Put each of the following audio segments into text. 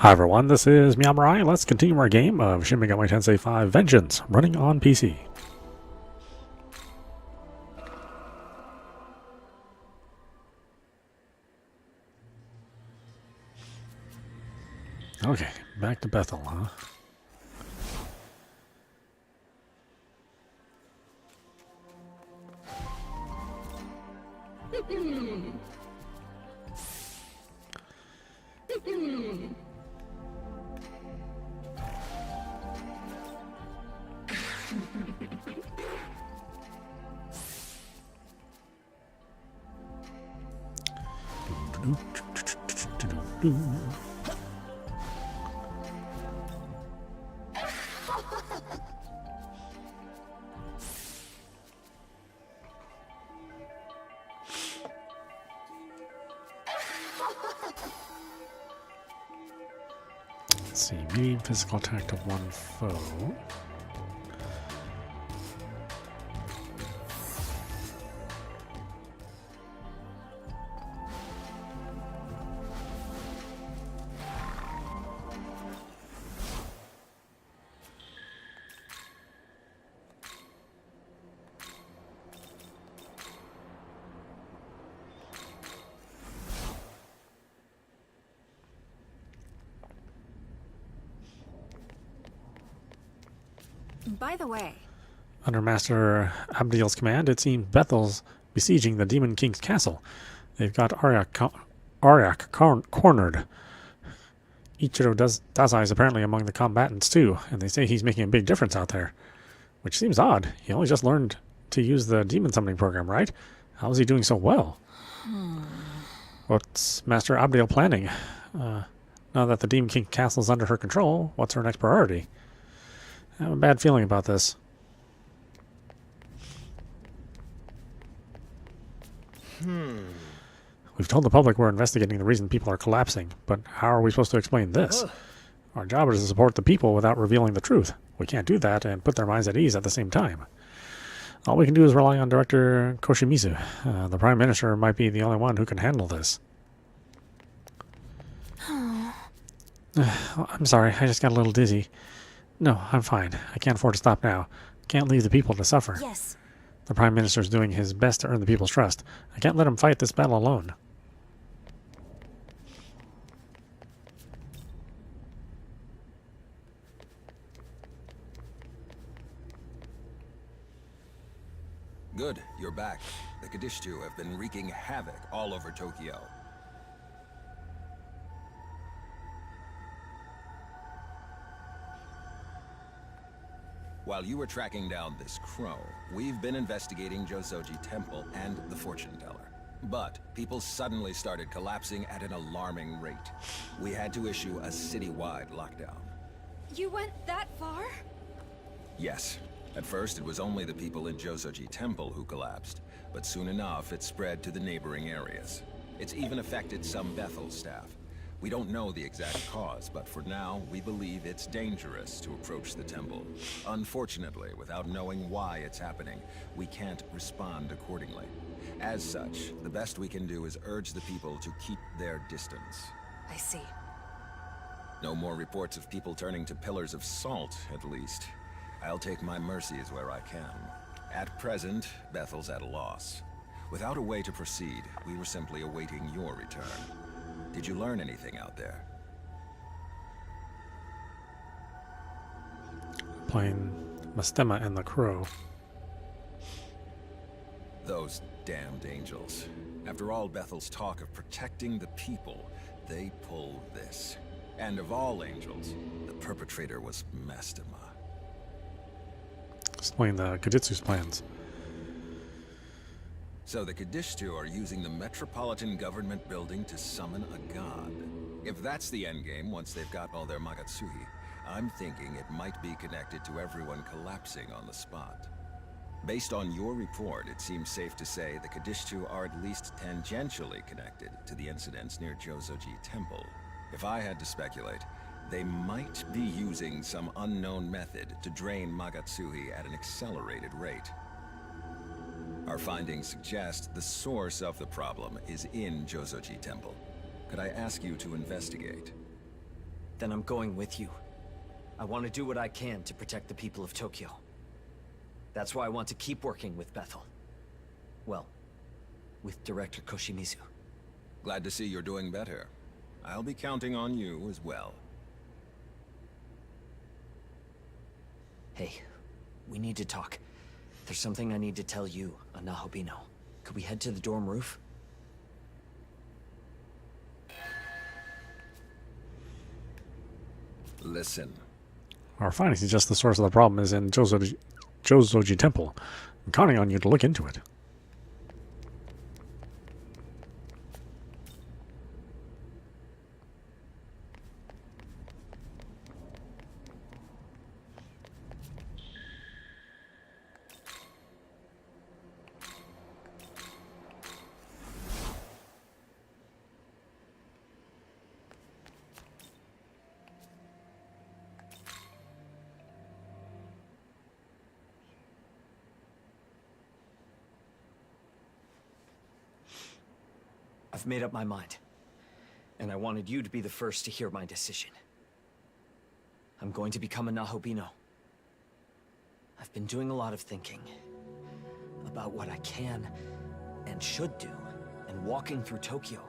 Hi everyone, this is meowmurai. Let's continue our game of Shin Megami Tensei 5 Vengeance, running on PC. Okay, back to Bethel, huh? Let's see, medium physical attack to one foe. By the way, Under Master Abdiel's command, it seems Bethel's besieging the Demon King's castle. They've got Ariak cornered. Ichiro Dazai is apparently among the combatants too, and they say he's making a big difference out there. Which seems odd. He only just learned to use the demon summoning program, right? How is he doing so well? What's Master Abdiel planning? Now that the Demon King castle is under her control, what's her next priority? I have a bad feeling about this. We've told the public we're investigating the reason people are collapsing, but how are we supposed to explain this? Our job is to support the people without revealing the truth. We can't do that and put their minds at ease at the same time. All we can do is rely on Director Koshimizu. The Prime Minister might be the only one who can handle this. I'm sorry, I just got a little dizzy. No, I'm fine. I can't afford to stop now. Can't leave the people to suffer. yes. The Prime Minister's doing his best to earn the people's trust. I can't let him fight this battle alone. Good, you're back. The Kadishtu have been wreaking havoc all over Tokyo. While you were tracking down this crow, we've been investigating Josoji Temple and the Fortune Teller. But people suddenly started collapsing at an alarming rate. We had to issue a citywide lockdown. You went that far? Yes. At first, it was only the people in Josoji Temple who collapsed, but soon enough, it spread to the neighboring areas. It's even affected some Bethel staff. We don't know the exact cause, but for now, we believe it's dangerous to approach the temple. Unfortunately, without knowing why it's happening, we can't respond accordingly. As such, the best we can do is urge the people to keep their distance. I see. No more reports of people turning to pillars of salt, at least. I'll take my mercies where I can. At present, Bethel's at a loss. Without a way to proceed, we were simply awaiting your return. Did you learn anything out there? Playing Mastema and the Crow. Those damned angels. After all Bethel's talk of protecting the people, they pull this. And of all angels, the perpetrator was Mastema. Explain the Kaditsu's plans. So the Kadishtu are using the Metropolitan Government building to summon a god. If that's the endgame once they've got all their Magatsuhi, I'm thinking it might be connected to everyone collapsing on the spot. Based on your report, it seems safe to say the Kadishtu are at least tangentially connected to the incidents near Josoji Temple. If I had to speculate, they might be using some unknown method to drain Magatsuhi at an accelerated rate. Our findings suggest the source of the problem is in Josoji Temple. Could I ask you to investigate? then I'm going with you. I want to do what I can to protect the people of Tokyo. That's why I want to keep working with Bethel. Well, with Director Koshimizu. Glad to see you're doing better. I'll be counting on you as well. Hey, we need to talk. There's something I need to tell you on Nahobino. Could we head to the dorm roof? Listen. Our findings suggest the source of the problem is in Jozoji Temple. I'm counting on you to look into it. I've made up my mind. And I wanted you to be the first to hear my decision. I'm going to become a Nahobino. I've been doing a lot of thinking about what I can and should do. And walking through Tokyo,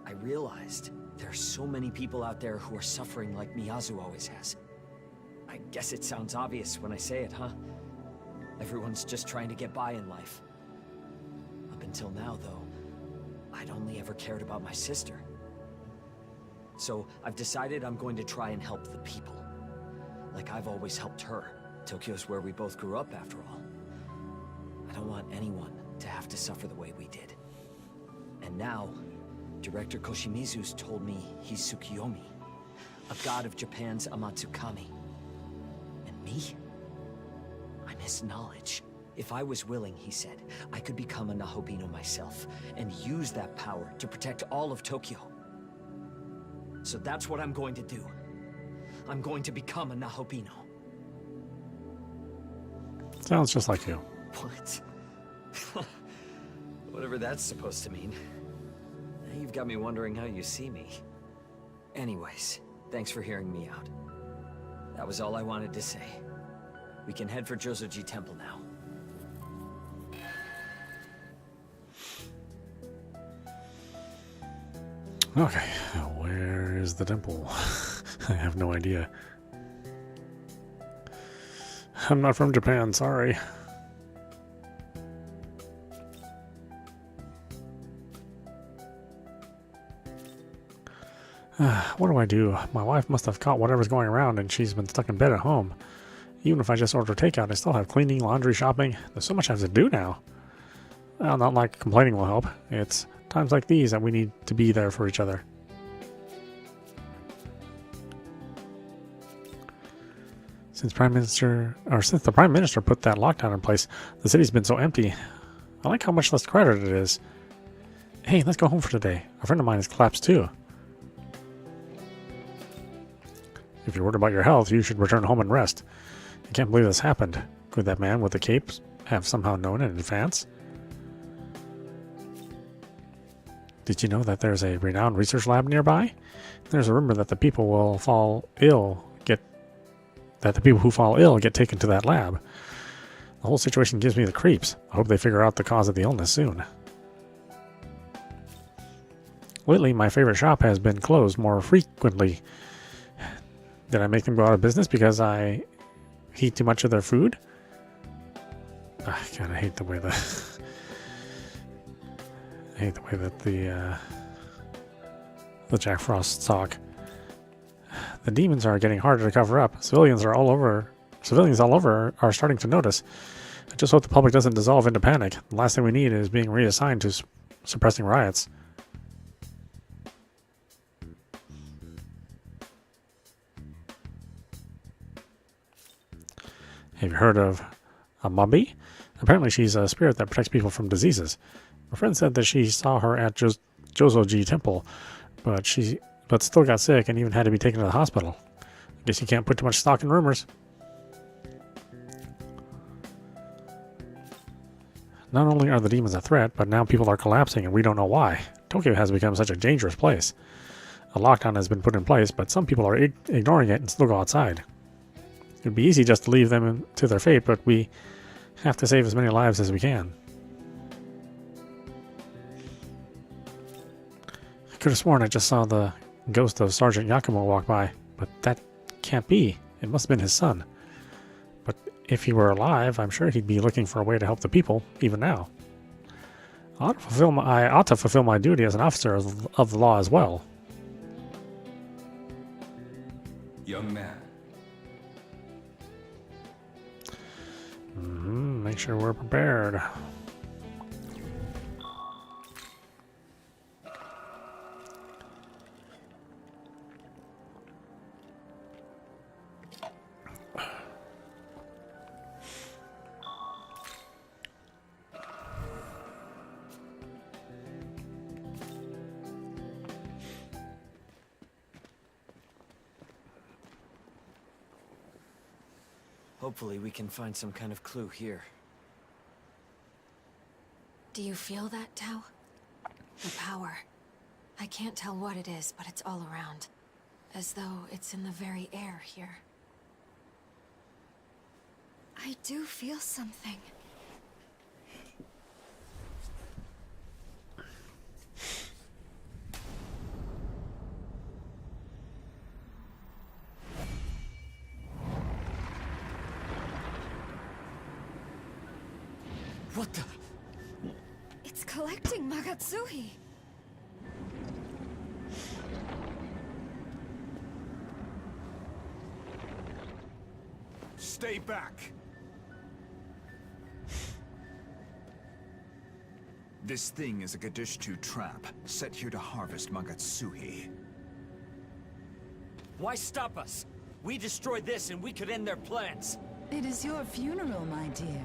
I realized there are so many people out there who are suffering like Miyazu always has. I guess it sounds obvious when I say it, huh? Everyone's just trying to get by in life. Up until now, though, I'd only ever cared about my sister. So I've decided I'm going to try and help the people. Like I've always helped her. Tokyo's where we both grew up, after all. I don't want anyone to have to suffer the way we did. And now, Director Koshimizu's told me he's Tsukiyomi, a god of Japan's Amatsukami. And me? I'm his knowledge. If I was willing, he said, I could become a Nahobino myself, and use that power to protect all of Tokyo. So that's what I'm going to do. I'm going to become a Nahobino. Sounds just like you. What? Whatever that's supposed to mean. Now you've got me wondering how you see me. Anyways, thanks for hearing me out. That was all I wanted to say. We can head for Jozoji Temple now. Okay, where is the temple? I have no idea. I'm not from Japan, sorry. What do I do? My wife must have caught whatever's going around and she's been stuck in bed at home. Even if I just order takeout, I still have cleaning, laundry, shopping. There's so much I have to do now. Well, not like complaining will help. It's times like these that we need to be there for each other. Since the Prime Minister put that lockdown in place, the city's been so empty. I like how much less crowded it is. Hey, let's go home for today. A friend of mine has collapsed too. If you're worried about your health, you should return home and rest. I can't believe this happened. Could that man with the cape have somehow known in advance? Did you know that there's a renowned research lab nearby? There's a rumor that the people who fall ill get taken to that lab. The whole situation gives me the creeps. I hope they figure out the cause of the illness soon. Lately, my favorite shop has been closed more frequently. Did I make them go out of business because I eat too much of their food? I kind of hate the way that the Jack Frosts talk. The demons are getting harder to cover up. Civilians all over are starting to notice. I just hope the public doesn't dissolve into panic. The last thing we need is being reassigned to suppressing riots. Have you heard of Amabi? Apparently she's a spirit that protects people from diseases. My friend said that she saw her at Jozoji Temple, but still got sick and even had to be taken to the hospital. I guess you can't put too much stock in rumors. Not only are the demons a threat, but now people are collapsing and we don't know why. Tokyo has become such a dangerous place. A lockdown has been put in place, but some people are ignoring it and still go outside. It would be easy just to leave them to their fate, but we have to save as many lives as we can. I could have sworn I just saw the ghost of Sergeant Yakumo walk by, but that can't be. It must have been his son. But if he were alive, I'm sure he'd be looking for a way to help the people, even now. I ought to fulfill my duty as an officer of the law as well. Young man, Make sure we're prepared. Hopefully we can find some kind of clue here. Do you feel that, Tao? The power. I can't tell what it is, but it's all around. As though it's in the very air here. I do feel something. What the? It's collecting Magatsuhi. stay back. This thing is a Gadishtu trap, set here to harvest Magatsuhi. Why stop us? We destroy this and we could end their plans. It is your funeral, my dear.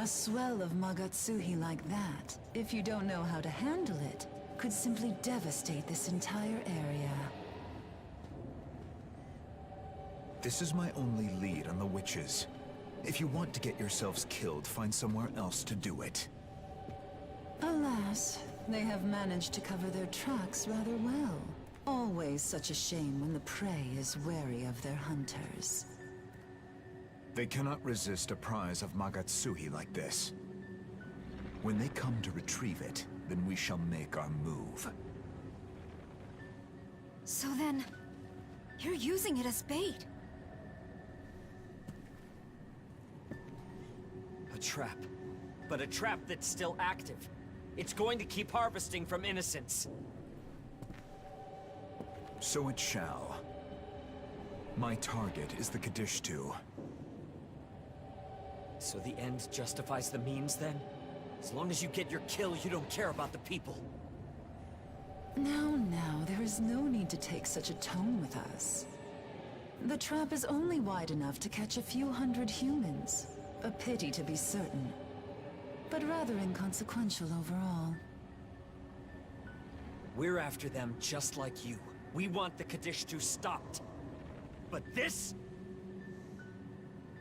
A swell of Magatsuhi like that, if you don't know how to handle it, could simply devastate this entire area. This is my only lead on the witches. If you want to get yourselves killed, find somewhere else to do it. Alas, they have managed to cover their tracks rather well. Always such a shame when the prey is wary of their hunters. They cannot resist a prize of Magatsuhi like this. When they come to retrieve it, then we shall make our move. So then, you're using it as bait. A trap. But a trap that's still active. It's going to keep harvesting from innocents. So it shall. My target is the Gadishtu. So the end justifies the means, then? As long as you get your kill, you don't care about the people. Now, there is no need to take such a tone with us. The trap is only wide enough to catch a few hundred humans. A pity to be certain, but rather inconsequential overall. We're after them just like you. We want the Kadishtu stopped. But this?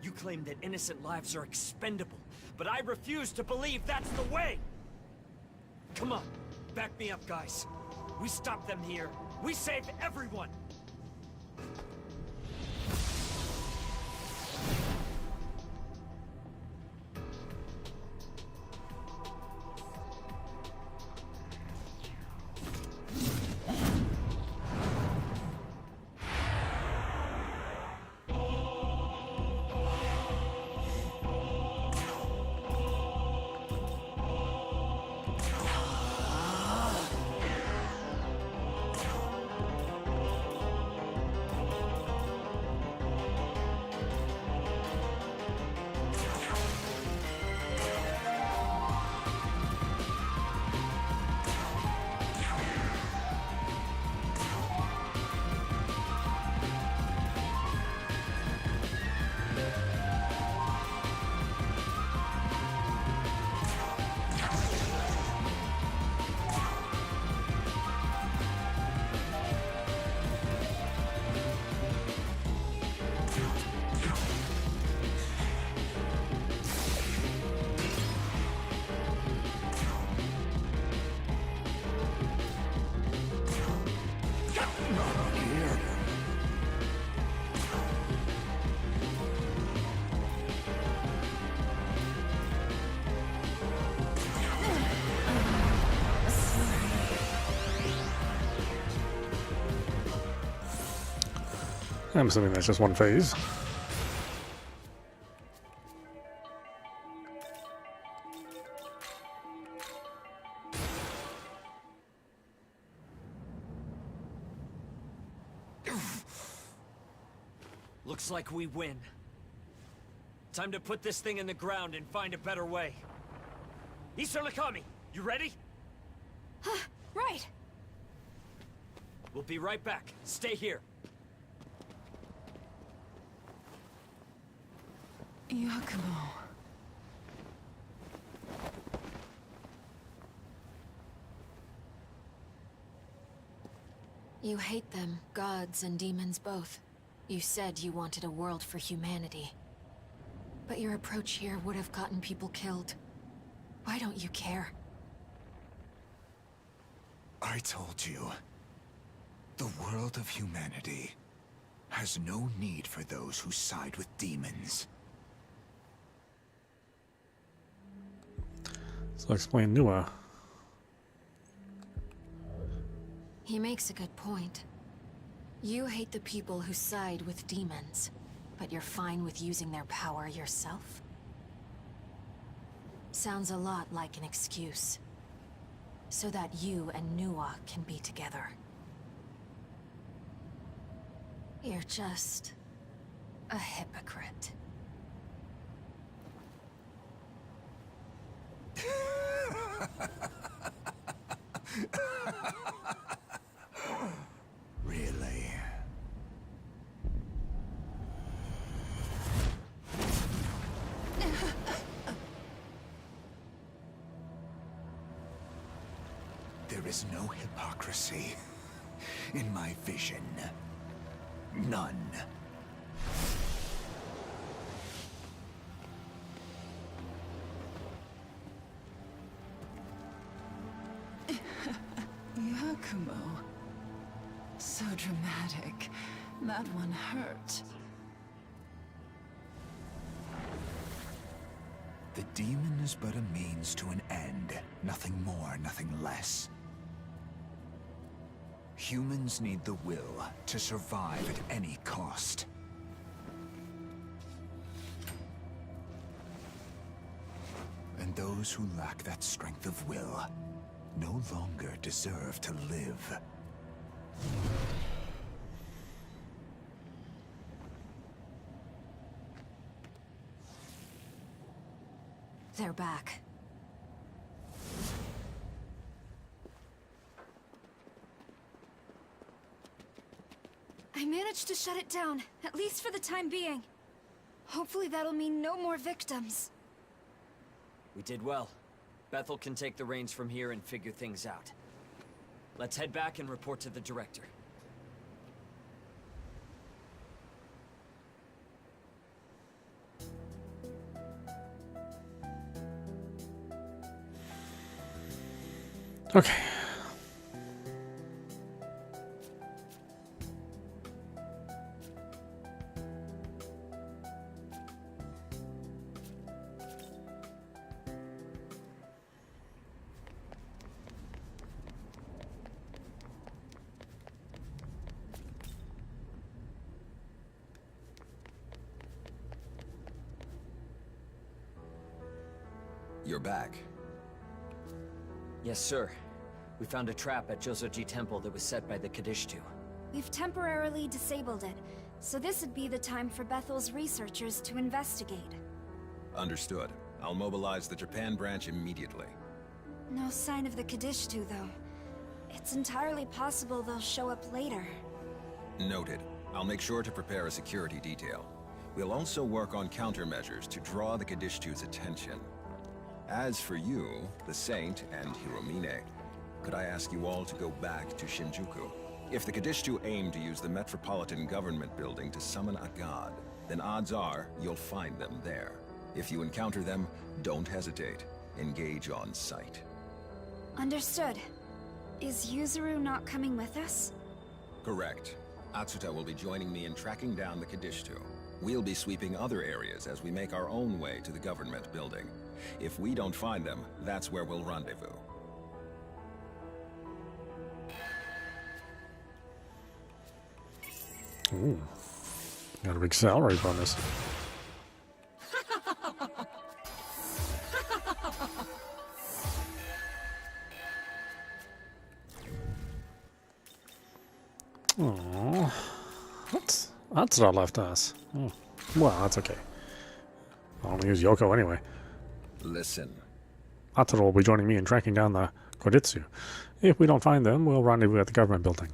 You claim that innocent lives are expendable, but I refuse to believe that's the way! Come on, back me up, guys. We stop them here. We save everyone! I'm assuming that's just one phase. Looks like we win. Time to put this thing in the ground and find a better way. Easter Nakami, you ready? Right. We'll be right back. Stay here. Yakumo. You hate them, gods and demons both. You said you wanted a world for humanity. But your approach here would have gotten people killed. Why don't you care? I told you. The world of humanity has no need for those who side with demons. So explain Nua. He makes a good point. You hate the people who side with demons, but you're fine with using their power yourself? Sounds a lot like an excuse. So that you and Nua can be together. You're just a hypocrite. Really? There is no hypocrisy in my vision. None. Yakumo. So dramatic. That one hurt. The demon is but a means to an end. Nothing more, nothing less. Humans need the will to survive at any cost. And those who lack that strength of will no longer deserve to live. They're back. I managed to shut it down, at least for the time being. Hopefully that'll mean no more victims. We did well. Bethel can take the reins from here and figure things out. Let's head back and report to the director. Okay. You're back. Yes, sir. We found a trap at Josoji Temple that was set by the Kadishtu. We've temporarily disabled it, so this would be the time for Bethel's researchers to investigate. Understood. I'll mobilize the Japan branch immediately. No sign of the Kadishtu, though. It's entirely possible they'll show up later. Noted. I'll make sure to prepare a security detail. We'll also work on countermeasures to draw the Kadishtu's attention. As for you, the Saint, and Hiromine, could I ask you all to go back to Shinjuku? If the Kadishtu aim to use the Metropolitan Government Building to summon a god, then odds are you'll find them there. If you encounter them, don't hesitate. Engage on sight. Understood. Is Yuzuru not coming with us? Correct. Atsuta will be joining me in tracking down the Kadishtu. We'll be sweeping other areas as we make our own way to the government building. If we don't find them, that's where we'll rendezvous. Ooh, Got a big salary bonus. Oh, that's not left us. Oh. Well, that's okay. I'll only use Yoko anyway. Listen. Ataro will be joining me in tracking down the Koditsu. If we don't find them, we'll rendezvous at the government building.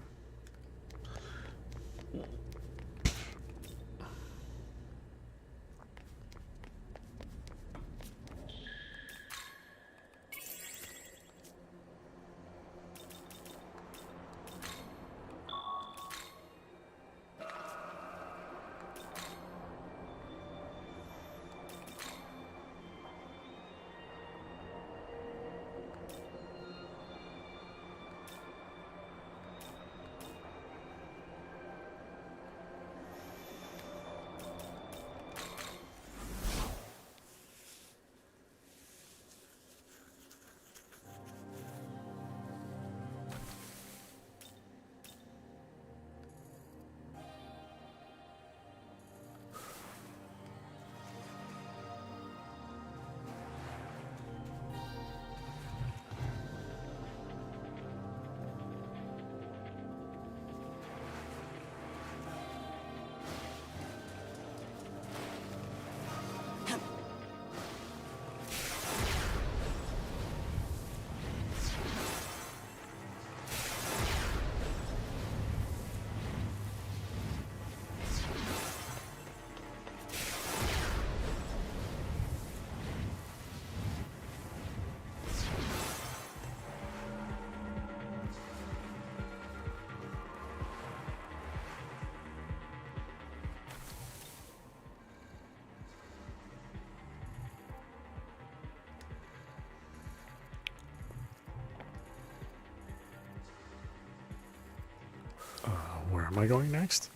Where am I going next?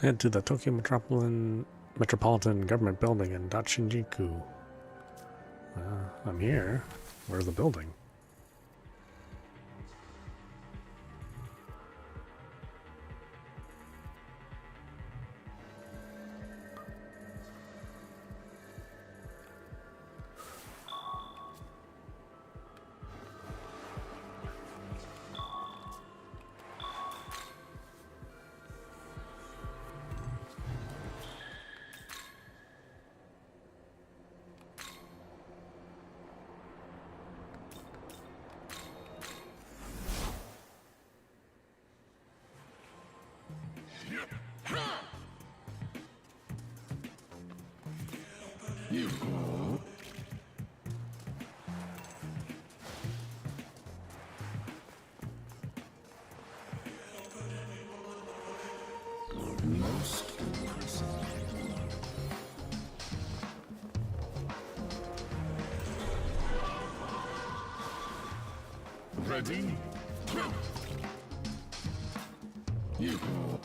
Head to the Tokyo Metropolitan Government Building in Dachinjiku. I'm here. Where's the building? Ready? You go.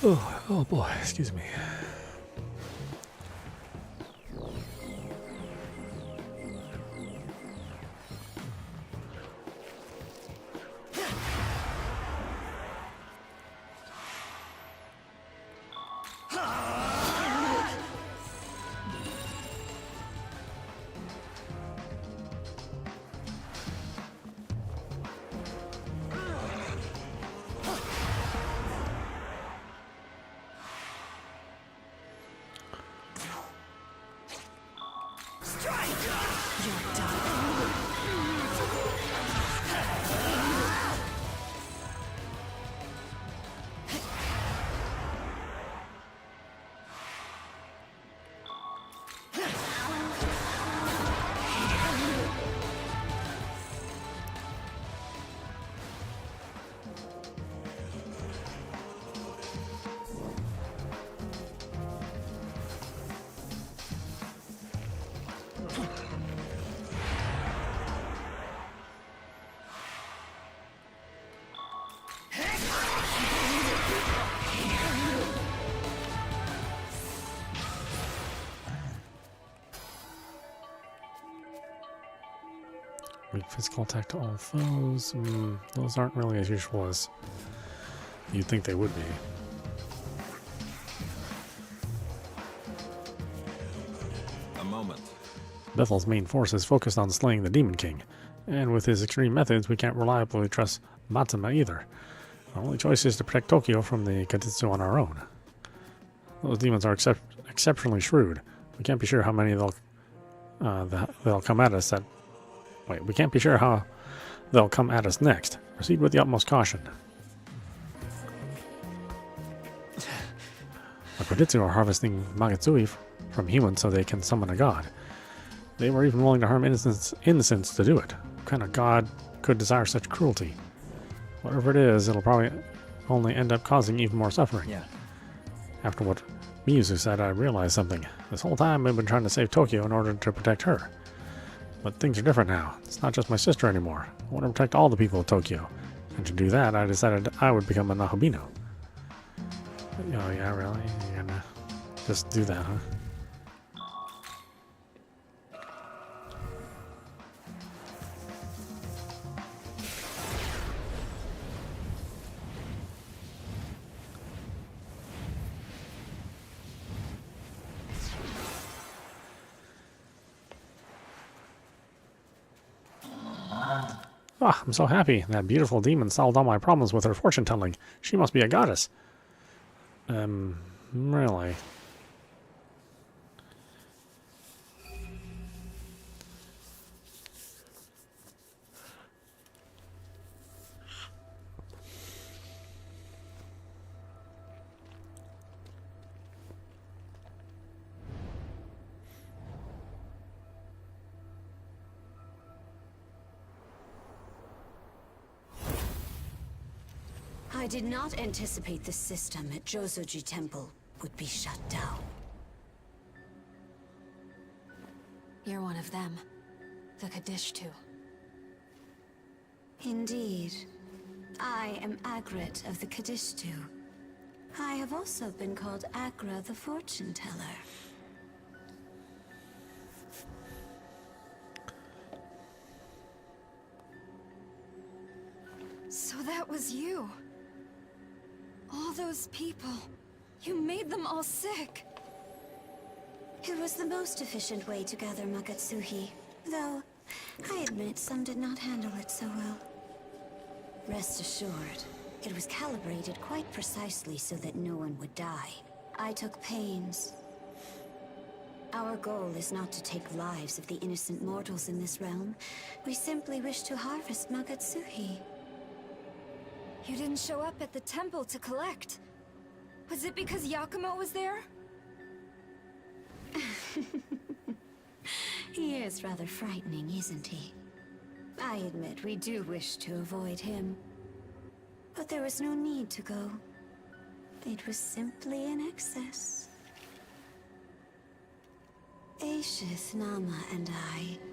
Oh boy, excuse me. Weak physical attack to all foes. Those aren't really as useful as you'd think they would be. A moment. Bethel's main force is focused on slaying the Demon King, and with his extreme methods, we can't reliably trust Matsuma either. Our only choice is to protect Tokyo from the Kaditsu on our own. Those demons are exceptionally shrewd. We can't be sure how many they'll come at us we can't be sure how they'll come at us next. Proceed with the utmost caution. The Kaditsu are harvesting Magatsui from humans so they can summon a god. They were even willing to harm innocents to do it. What kind of god could desire such cruelty? Whatever it is, it'll probably only end up causing even more suffering. Yeah. After what Miyazu said, I realized something. This whole time I've been trying to save Tokyo in order to protect her. But things are different now. It's not just my sister anymore. I want to protect all the people of Tokyo. And to do that, I decided I would become a Nahobino. Oh yeah, really? You're gonna just do that, huh? Ah, I'm so happy. That beautiful demon solved all my problems with her fortune telling. She must be a goddess. Really? I did not anticipate the system at Jozoji Temple would be shut down. You're one of them. The Kadishtu. Indeed. I am Agrit of the Kadishtu. I have also been called Agra the Fortune Teller. So that was you. All those people. You made them all sick. It was the most efficient way to gather Magatsuhi, though I admit some did not handle it so well. Rest assured, it was calibrated quite precisely so that no one would die. I took pains. Our goal is not to take lives of the innocent mortals in this realm. We simply wish to harvest Magatsuhi. You didn't show up at the temple to collect. Was it because Yakumo was there? He is rather frightening, isn't he? I admit we do wish to avoid him. But there was no need to go. It was simply an excess. Aishith, Nama, and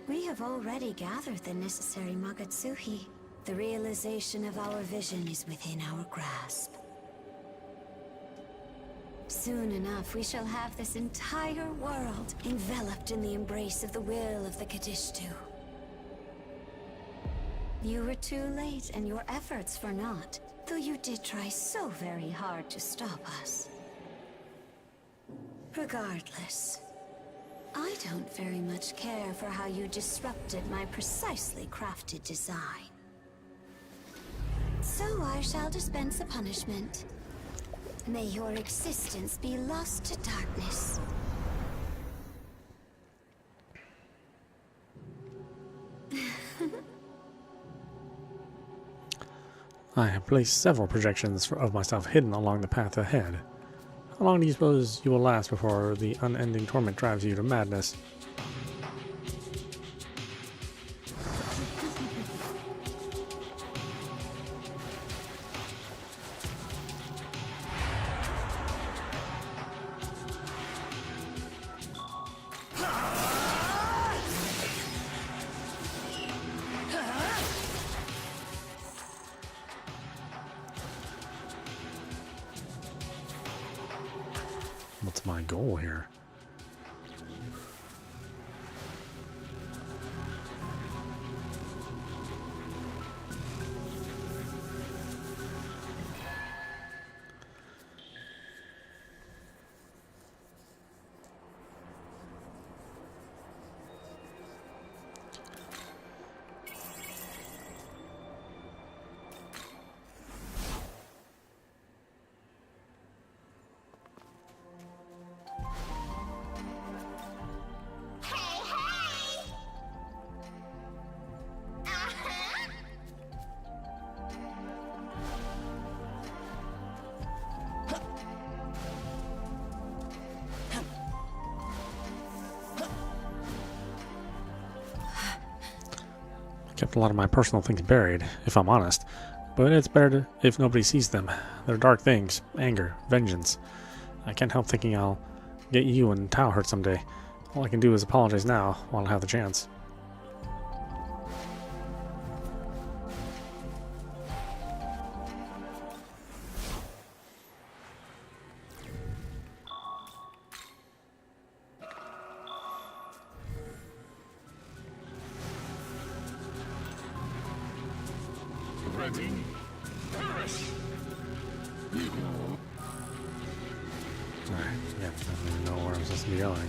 we have already gathered the necessary Magatsuhi. The realization of our vision is within our grasp. Soon enough, we shall have this entire world enveloped in the embrace of the will of the Kadishtu. You were too late, and your efforts for naught, though you did try so very hard to stop us. Regardless, I don't very much care for how you disrupted my precisely crafted design. So I shall dispense a punishment. May your existence be lost to darkness. I have placed several projections of myself hidden along the path ahead. How long do you suppose you will last before the unending torment drives you to madness? What's my goal here? Kept a lot of my personal things buried, if I'm honest. But it's better if nobody sees them. They're dark things. Anger. Vengeance. I can't help thinking I'll get you and Tao hurt someday. All I can do is apologize now, while I have the chance. Ready? Perish! Alright, yeah, I don't even know where I'm supposed to be going.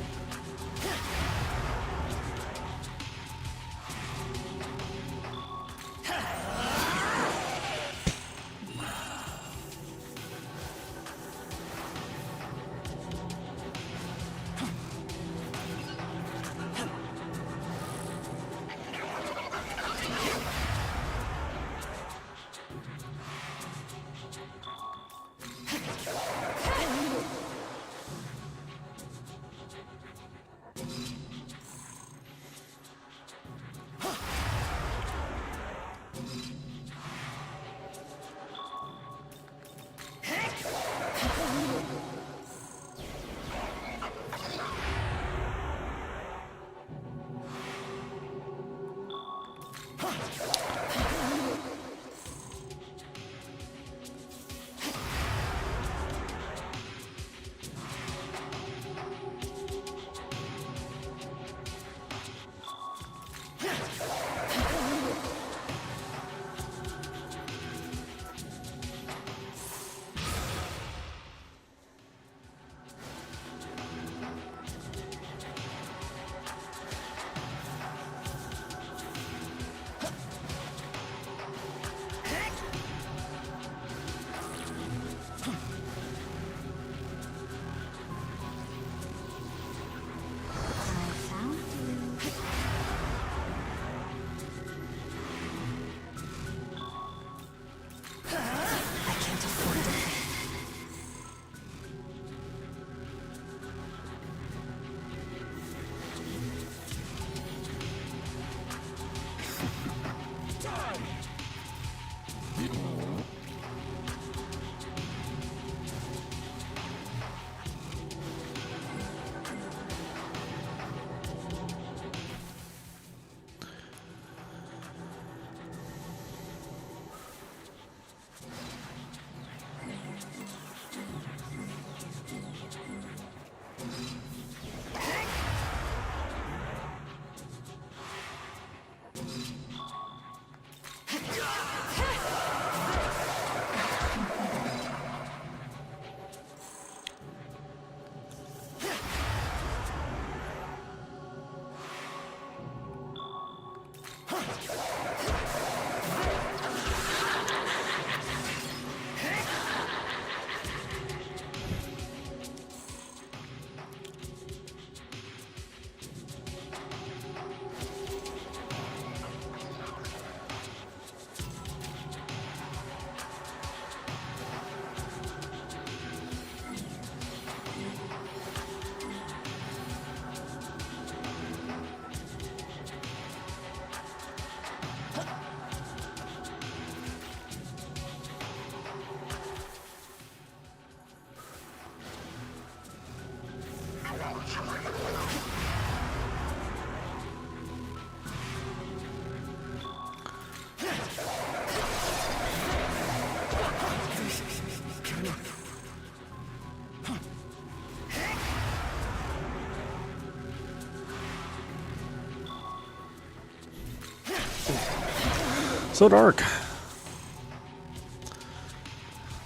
So dark.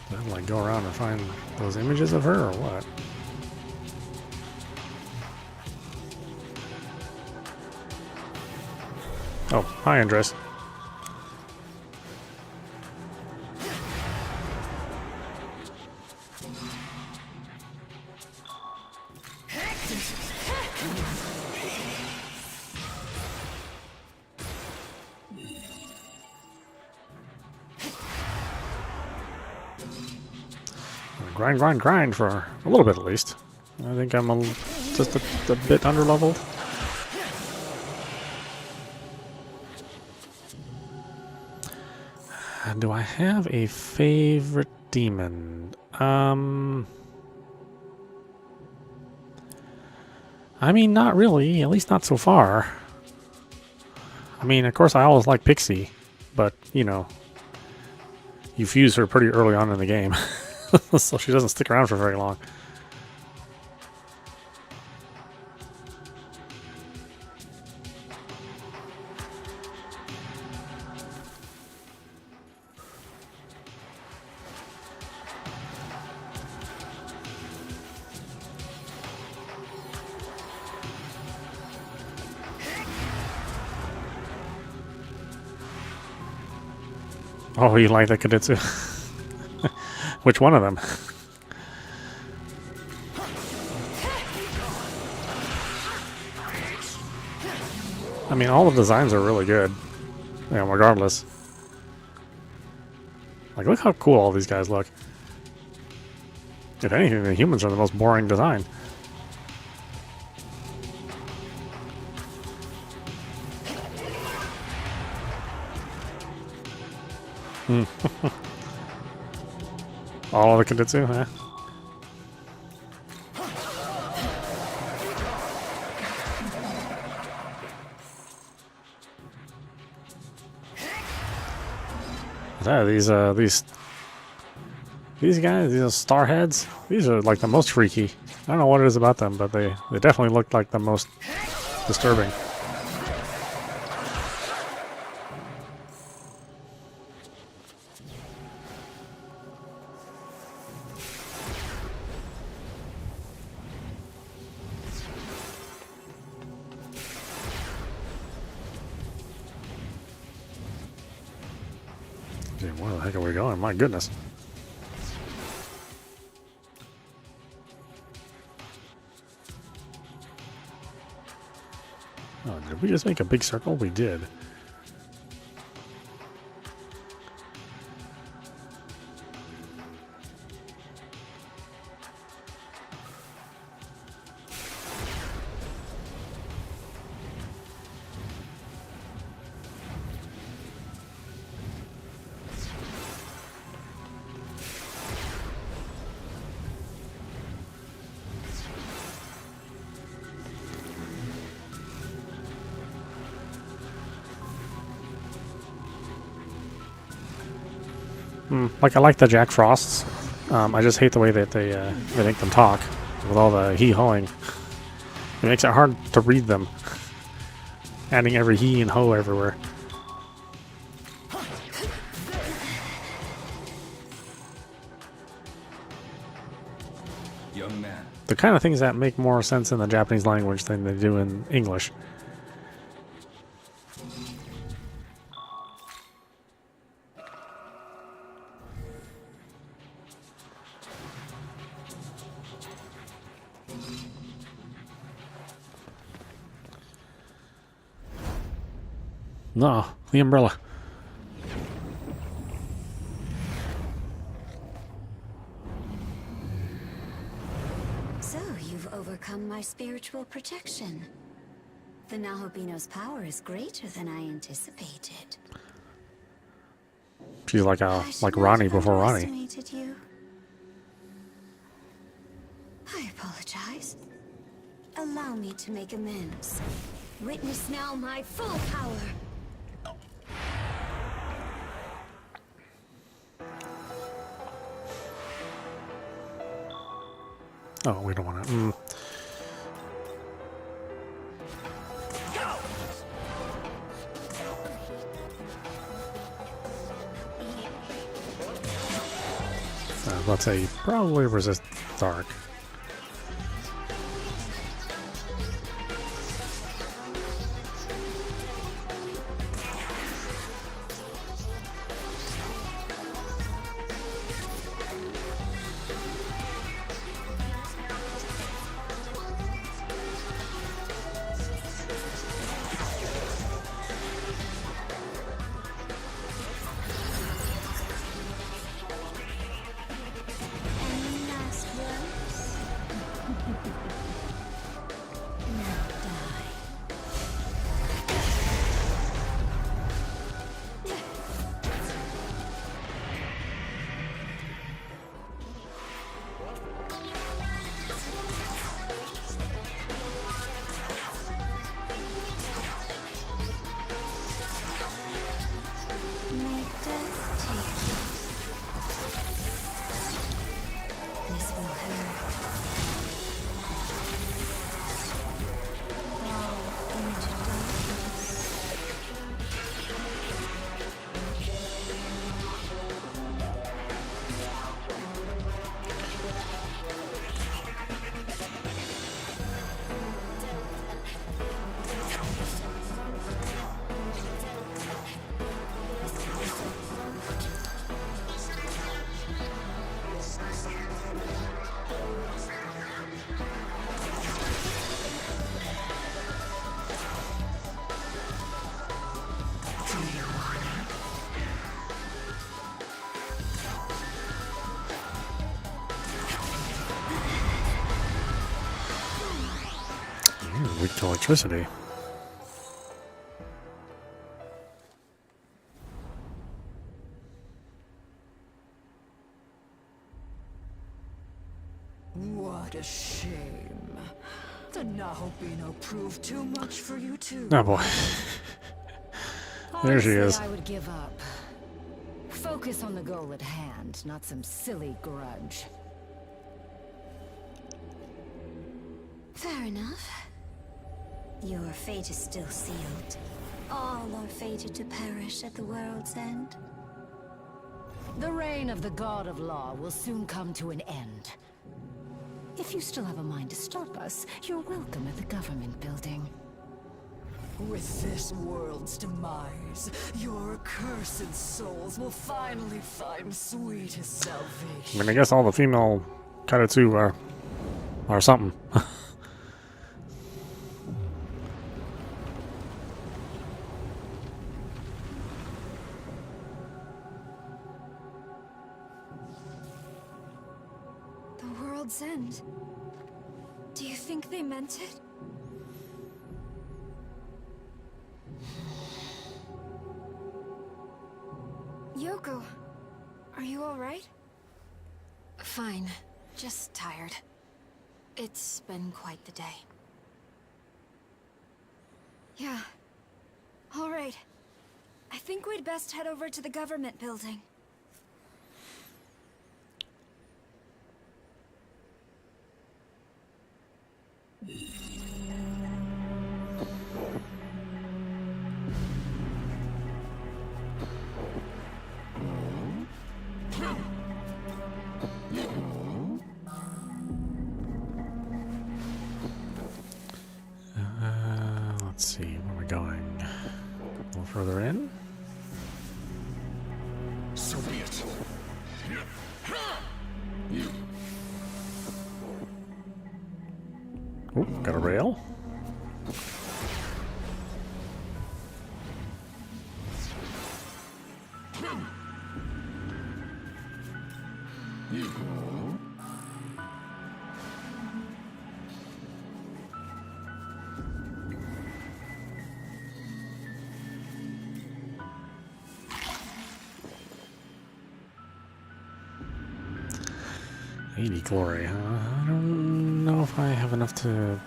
Did I like go around and find those images of her or what? Oh, hi Andres. Grind, grind, grind for a little bit at least. I think I'm just a bit underleveled. Do I have a favorite demon? I mean, not really. At least not so far. I mean, of course, I always like Pixie, but you know, you fuse her pretty early on in the game. So she doesn't stick around for very long. Oh, you like the Kadetsu? Which one of them? I mean, all the designs are really good. Yeah, regardless. Like, look how cool all these guys look. If anything, the humans are the most boring design. All of the Kadetsu, huh? Yeah, these guys, these starheads, these are like the most freaky. I don't know what it is about them, but they definitely look like the most disturbing. Gee, where the heck are we going? My goodness. Oh, did we just make a big circle? We did. Like, I like the Jack Frosts. I just hate the way that they make them talk with all the hee-hawing. It makes it hard to read them. Adding every he and ho everywhere. Young man. The kind of things that make more sense in the Japanese language than they do in English. No, the umbrella. So, you've overcome my spiritual protection. The Nahobino's power is greater than I anticipated. She's like I should not Ronnie have before Ronnie. underestimated you. I apologize. Allow me to make amends. Witness now my full power. Oh, we don't want to. about to say, probably resist dark. Any last words? Now die. May death take you. This will hurt. Fall into darkness. Weak to electricity. What a shame. The Nahobino proved too much for you too. Oh boy. There she Honestly, is. I would give up. Focus on the goal at hand, not some silly grudge. Fair enough. Your fate is still sealed. All are fated to perish at the world's end. The reign of the God of Law will soon come to an end. If you still have a mind to stop us, you're welcome at the government building. With this world's demise, your accursed souls will finally find sweetest I salvation. mean, I guess all the female Karatsu are something. The world's end. Do you think they meant it? Yoko, are you alright? Fine. Just tired. It's been quite the day. Yeah. Alright. I think we'd best head over to the government building. Let's see, where are we going? A little further in? So be it. Oh, got a rail. Glory, huh? I don't know if I have enough to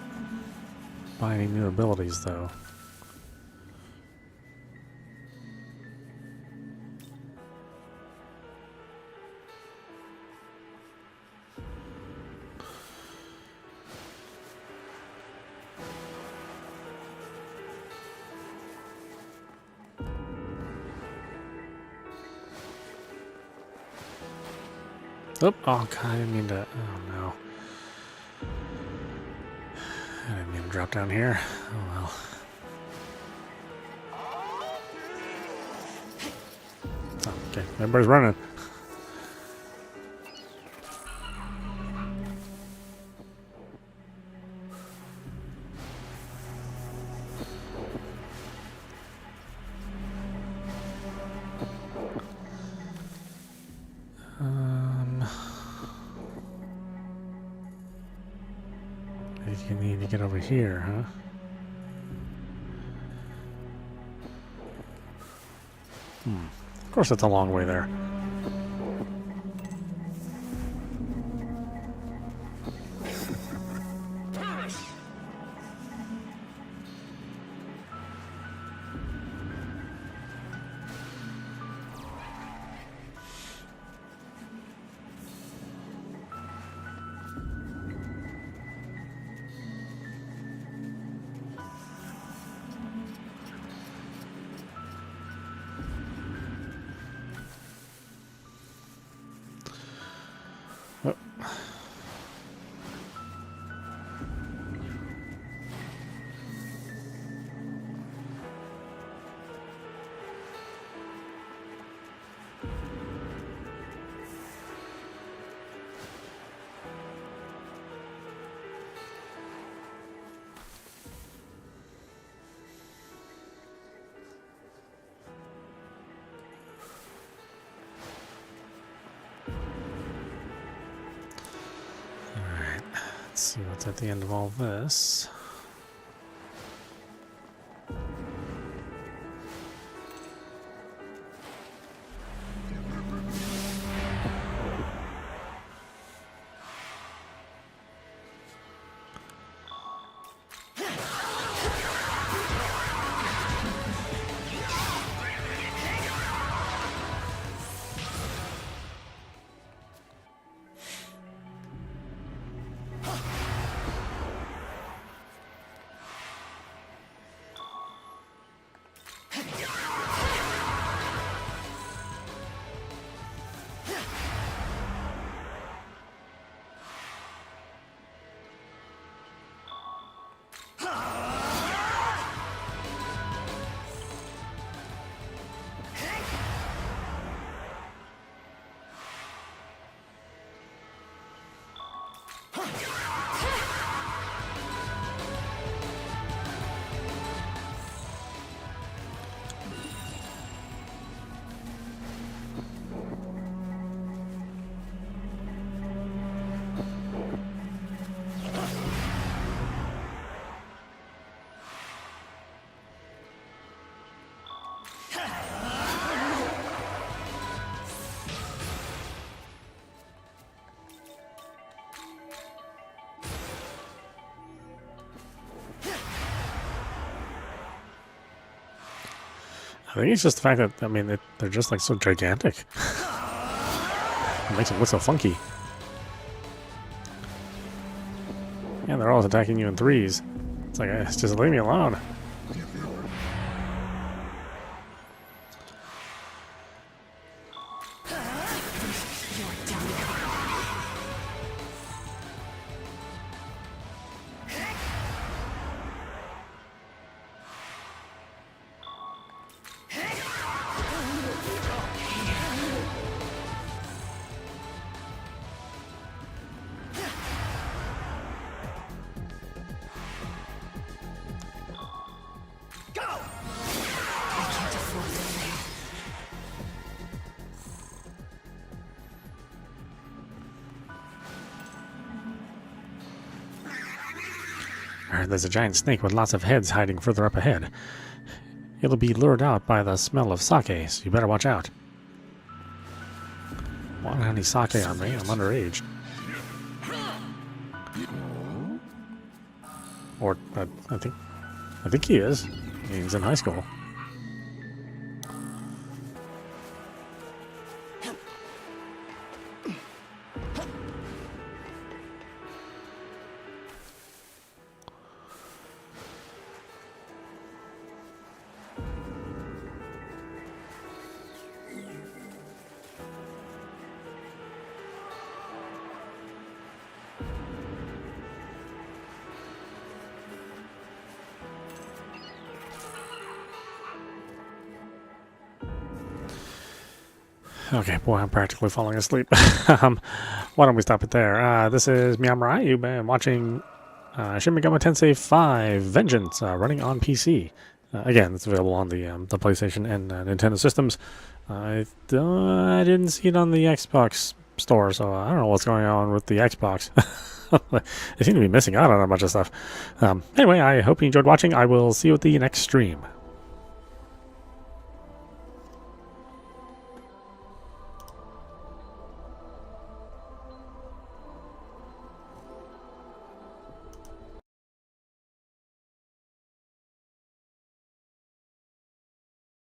buy any new abilities, though. Oh, God, I didn't mean to. Oh, no. I didn't mean to drop down here. Oh, well. Oh, okay, everybody's running. You need to get over here, huh? Of course, it's a long way there. Oh. Alright, let's see what's at the end of all this. I think it's just the fact that, I mean, they're just like so gigantic. It makes them look so funky. Yeah, they're always attacking you in threes. It's like, just leave me alone. There's a giant snake with lots of heads hiding further up ahead. It'll be lured out by the smell of sake, so you better watch out. Want any sake on me? I'm underage. Or I think he is. He's in high school. Okay, boy, I'm practically falling asleep. Why don't we stop it there? This is meowmurai. You've been watching Shin Megami Tensei 5 Vengeance running on PC. Again, it's available on the PlayStation and Nintendo systems. I didn't see it on the Xbox store, so I don't know what's going on with the Xbox. They seem to be missing out on a bunch of stuff. Anyway, I hope you enjoyed watching. I will see you at the next stream.